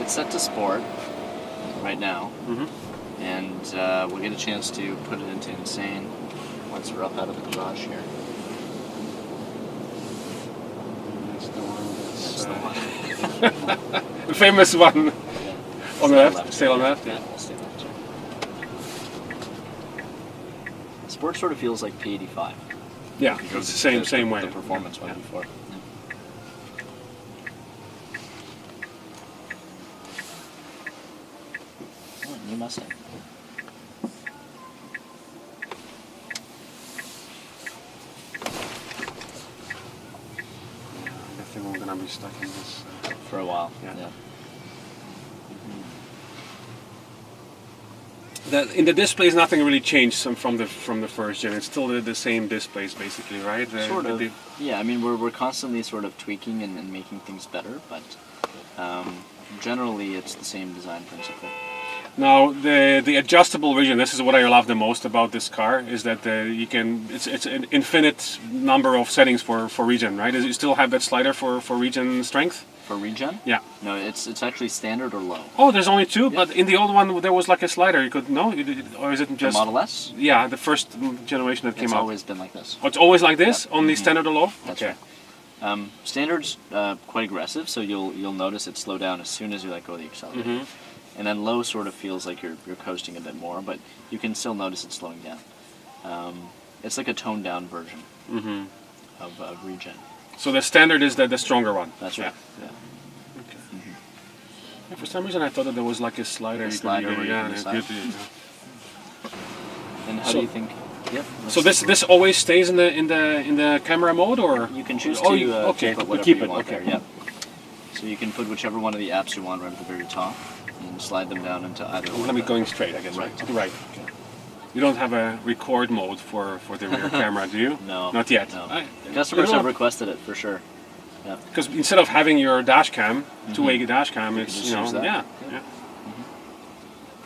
it's set to sport right now, and we'll get a chance to put it into insane once we're up out of the garage here. That's the one. That's the one. The famous one. Yeah. On the left. Stay on the left. Yeah, we'll stay left. Sport sort of feels like P85. Yeah, it's the same way. The performance one before. Yeah. Oh, new Mustang. I think we're gonna be stuck in this For a while. Yeah. Yeah. In the displays, nothing really changed from the first gen. It's still the same displays, basically, right? Sort of. Yeah, I mean, we're constantly sort of tweaking and making things better, but generally it's the same design principle. Now, the adjustable region. This is what I love the most about this car. Is that you can. It's an infinite number of settings for region, right? Does it still have that slider for region strength? For regen? Yeah. No, it's actually standard or low. Oh, there's only two, but in the old one there was like a slider. You could or is it just the Model S? Yeah, the first generation that came out. It's always been like this. Oh, it's always like this, only standard or low. That's okay. Right. Standard's quite aggressive, so you'll notice it slow down as soon as you let go of the accelerator. And then low sort of feels like you're coasting a bit more, but you can still notice it slowing down. It's like a toned down version of regen. So the standard is the stronger one. That's right. Yeah. Okay. Yeah, for some reason I thought that there was like a slider. And how do you think? Yep. So this always stays in the camera mode, or you can choose to put whatever keep you it. want Okay. there. Yep. So you can put whichever one of the apps you want right at the very top, and slide them down into either. Let me going straight, I guess. Right. Right. Okay. You don't have a record mode for the rear camera, do you? No. Not yet. No. Customers have requested it for sure. Yeah. Because instead of having your dash cam, two-way dash cam, it's yeah.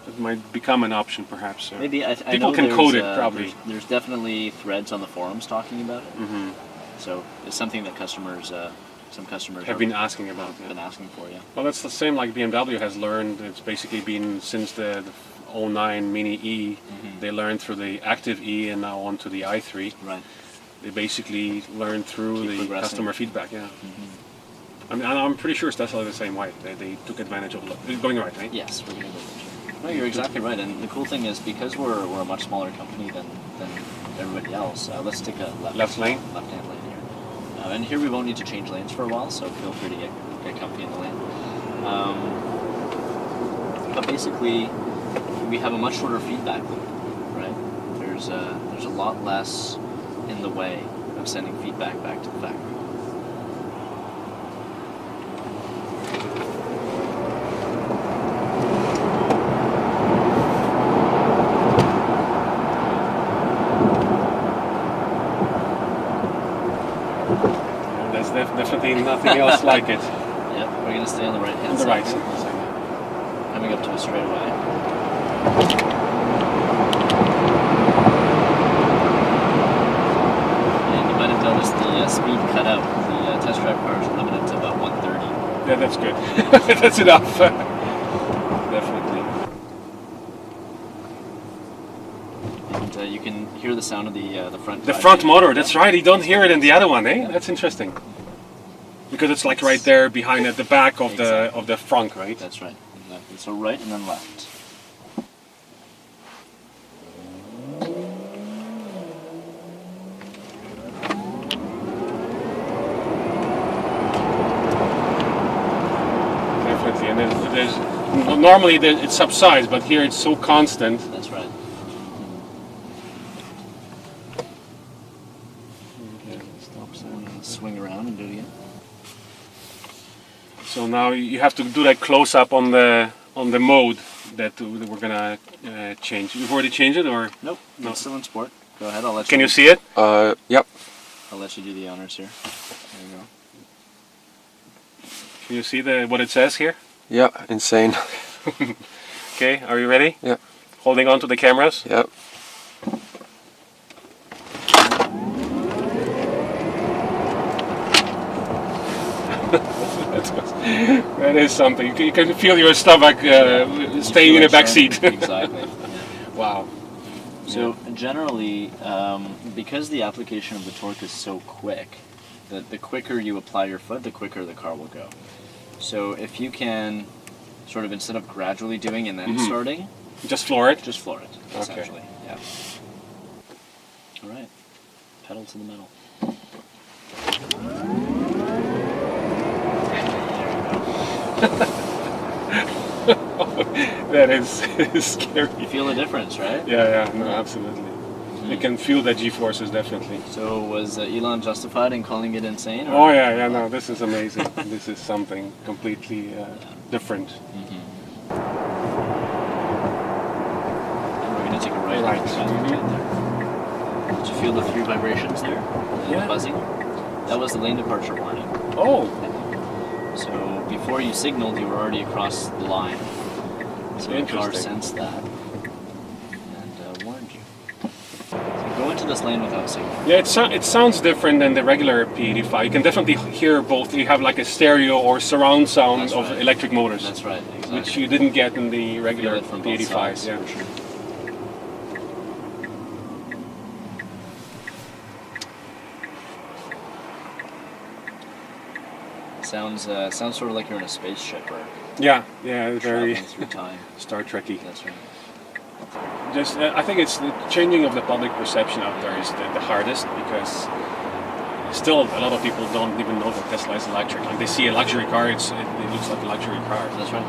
It might become an option, perhaps. Maybe I people know can code it probably. There's definitely threads on the forums talking about it. So it's something that some customers have been asking about. Been asking for, yeah. Well, that's the same like BMW has learned. It's basically been since the 09 Mini E. They learned through the Active E and now on to the i3. Right. They basically learned through the customer feedback. Yeah. I mean, I'm pretty sure it's definitely the same way. They took advantage of it. Going right, right? Yes, we're going to go. No, you're exactly right. And the cool thing is because we're a much smaller company than everybody else. Let's take a left-hand lane here. And here we won't need to change lanes for a while, so feel free to get comfy in the lane. But basically, we have a much shorter feedback loop, right? There's a lot less in the way of sending feedback back to the factory. There's definitely nothing else like it. Yep, we're going to stay on the right-hand side. On the right side. Coming up to a straightaway. And you might have noticed the speed cut out. The test drive cars are limited to about 130. Yeah, that's good. That's enough. Definitely. And you can hear the sound of the front. The front motor. That's right. You don't hear it in the other one, eh? That's interesting. Because it's like right there behind at the back of the front, right? That's right. Exactly. So right and then left. Definitely. And then normally it subsides, but here it's so constant. That's right. Swing around and do it again. So now you have to do that close up on the mode that we're gonna change. You've already changed it, or nope? No, it's still in sport. Go ahead. I'll let you. Can you see it? Yep. I'll let you do the honors here. There you go. Can you see what it says here? Yeah, insane. Okay, are you ready? Yeah. Holding on to the cameras? Yep. That is something. You can feel your stomach staying in the back seat. Exactly. Yeah. Wow. So generally, because the application of the torque is so quick, the quicker you apply your foot, the quicker the car will go. So if you can sort of, instead of gradually doing and then starting, Just floor it? just floor it, Okay. essentially. Yeah. All right. Pedal to the metal. That is scary. You feel the difference, right? Yeah, no, absolutely. You can feel the G-forces, definitely. So was Elon justified in calling it insane? Or? Oh yeah, no, this is amazing. This is something completely different. And we're going to take a right. Right. There. Did you feel the 3 vibrations there? Yeah. The buzzing? That was the lane departure warning. Oh, So before you signaled, you were already across the line. So the car Interesting. sensed that and warned you. So go into this lane without signaling. yeah. It sounds different than the regular P85. You can definitely hear both. You have like a stereo or surround sound That's of right. electric motors, That's right, exactly. which you didn't get in the Feel regular it from both P85s. sides, Yeah. for sure. Sounds sort of like you're in a spaceship or Yeah, very traveling through time. Star Trekky. That's right. Just, I think it's the changing of the public perception out there is the hardest because still a lot of people don't even know that Tesla is electric. Like they see a luxury car, it looks like a luxury car, That's right.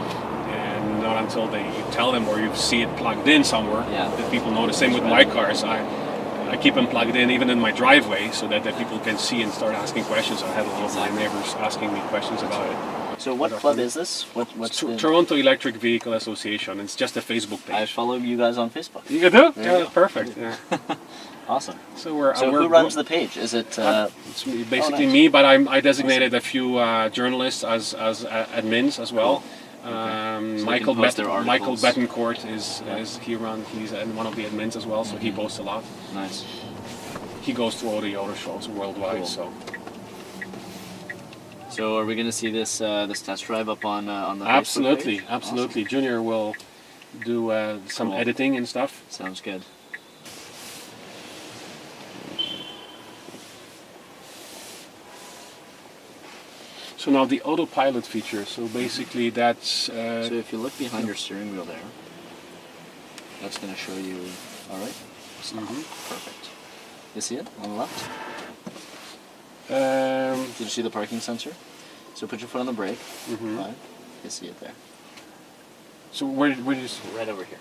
and not until you tell them or you see it plugged in somewhere Yeah. that people know. The same with my cars. I keep them plugged in even in my driveway so that people can see and start asking questions. I had a lot of my neighbors asking me questions about it. So what club is this? What's the... Toronto Electric Vehicle Association. It's just a Facebook I page. follow you guys on Facebook. You do? There Yeah, you go. perfect. Yeah. Awesome. So we're So who runs the page? Is it... It's basically nice. me, but I designated a few journalists as admins as well. So they Michael can post their Michael articles. Betancourt is he's one of the admins as well, so he posts a lot. Nice. He goes to all the auto shows worldwide. Cool. So So are we going to see this this test drive up on the absolutely, Facebook page? absolutely. Junior will do some Cool. editing and stuff. Awesome. Sounds good. So now the autopilot feature. So basically that's So if you look behind your steering wheel there, that's going to show you... All right. Stop. Perfect. You see it on the left? Did you see the parking sensor? So put your foot on the brake. Right. You see it there. so where is Right over here.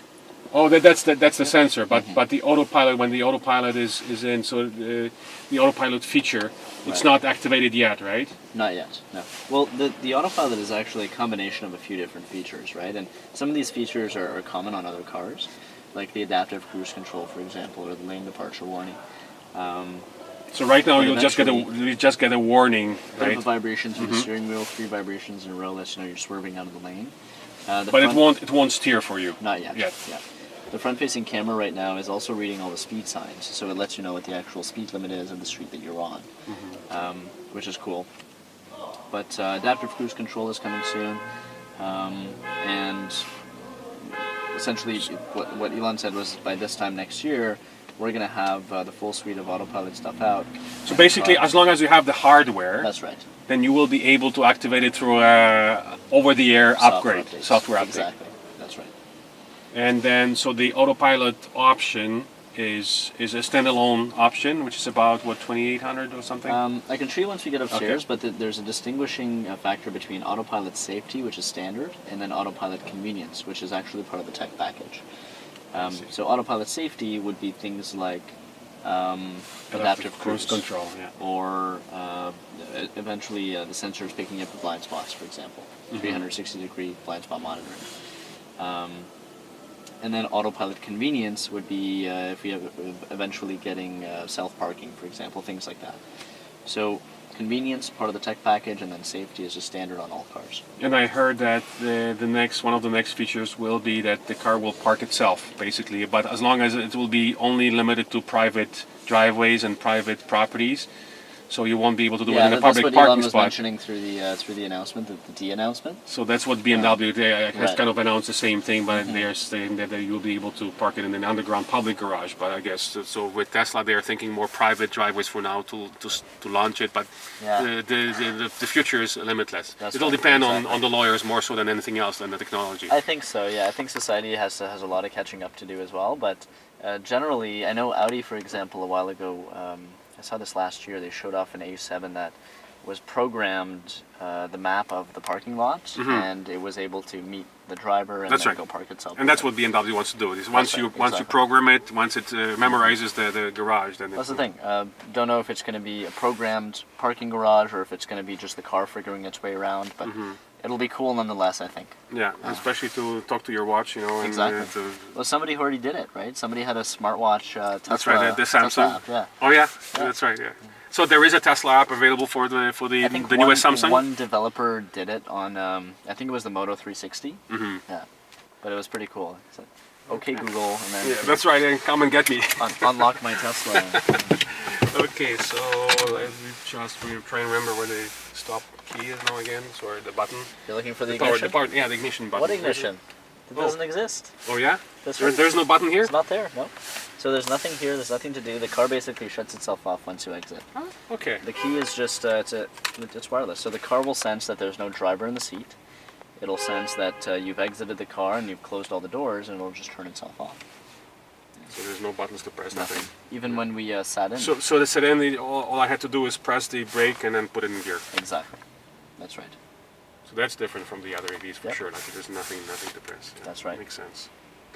oh that's the sensor, but the autopilot, when the autopilot is in, so the autopilot feature, it's Right. not activated yet, right? Not yet, no. Well, the Autopilot is actually a combination of a few different features, right? And some of these features are common on other cars, like the adaptive cruise control, for example, or the lane departure warning. So right now But you just get a warning, Bit right? of a vibration through the steering wheel, 3 vibrations in a row lets you know you're swerving out of the lane. But it won't steer for you. Not yet. Yet. Yeah. The front-facing camera right now is also reading all the speed signs, so it lets you know what the actual speed limit is of the street that you're on, which is cool. But adaptive cruise control is coming soon, and essentially what Elon said was by this time next year, we're going to have the full suite of Autopilot stuff out. So basically, as long as you have the hardware, That's right. then you will be able to activate it through a over-the-air upgrade, updates. software update. Exactly. That's right. And then, so the autopilot option is a standalone option, which is about what, 2,800 or something. I can show you once we get upstairs, Okay. but there's a distinguishing factor between Autopilot Safety, which is standard, and then Autopilot Convenience, which is actually part of the tech package. So Autopilot Safety would be things like adaptive cruise control. Yeah. or eventually the sensors picking up the blind spots, for example, 360-degree blind spot monitoring. And then Autopilot Convenience would be if we have eventually getting self-parking, for example, things like that. So convenience, part of the tech package, and then safety is just standard on all cars. And I heard that one of the next features will be that the car will park itself, basically. But as long as it will be only limited to private driveways and private properties, So you won't be able to do it Yeah, in a that's public what parking Elon was spot. mentioning through the announcement, the D announcement. So that's what BMW has Right. kind of announced the same thing, but they're saying that you'll be able to park it in an underground public garage. But I guess so with Tesla, they're thinking more private driveways for now to launch it. But Yeah. the future is limitless. That's It'll right, depend exactly. on the lawyers more so than anything else than the technology. I think so. Yeah, I think society has a lot of catching up to do as well. But generally, I know Audi, for example, a while ago. I saw this last year. They showed off an A7 that was programmed the map of the parking lot, and it was able to meet the driver and That's then right. go park itself. And that's what BMW wants to do. Is once right, you exactly. program it, once it memorizes the garage, then That's the thing. Don't know if it's going to be a programmed parking garage or if it's going to be just the car figuring its way around, but it'll be cool nonetheless, I think. Yeah, especially to talk to your watch, you know. And, Exactly. Well, somebody who already did it, right? Somebody had a smartwatch Tesla. That's right, the Tesla Samsung. app, yeah. Oh yeah, that's right. Yeah. So there is a Tesla app available for the I think newest Samsung. one developer did it on, I think it was the Moto 360. Yeah, but it was pretty cool. He said, "Okay, Google," and then Yeah, that's right. And come and get me. unlock my Tesla. Okay, so let me just try and remember where the stop key is now again. Sorry, the button. You're looking for the Power, ignition. yeah, the ignition button. What ignition? It doesn't exist. Oh yeah. That's right. There's no button here. It's not there. No. So there's nothing here. There's nothing to do. The car basically shuts itself off once you exit. Oh, okay. The key is just it's wireless. So the car will sense that there's no driver in the seat. It'll sense that you've exited the car and you've closed all the doors, and it'll just turn itself off. So there's no buttons to press. Nothing. Even when we sat in. So the sedan, all I had to do is press the brake and then put it in gear. Exactly. That's right. So that's different from the other EVs for Yep. sure. Like there's nothing to press. Yeah, That's right. Makes sense.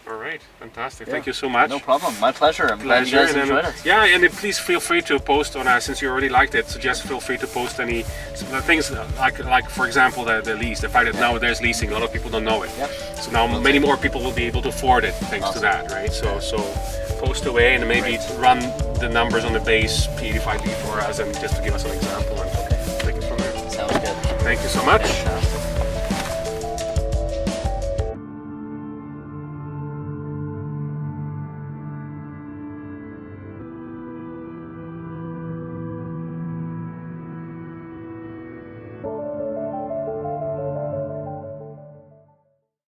All right, fantastic. Yeah. Thank you so much. No problem. My pleasure. I'm glad you guys And then, enjoyed it. yeah, and then please feel free to post on since you already liked it. So just feel free to post any things like for example the lease. The fact that now there's leasing, a lot of people don't know it. Yep. So now many more people will be able to afford it thanks Awesome. to that, right? So post away and maybe run the numbers on the base P85D for us and just to give us an example and take it from there. Sounds good. Thank you so much. And,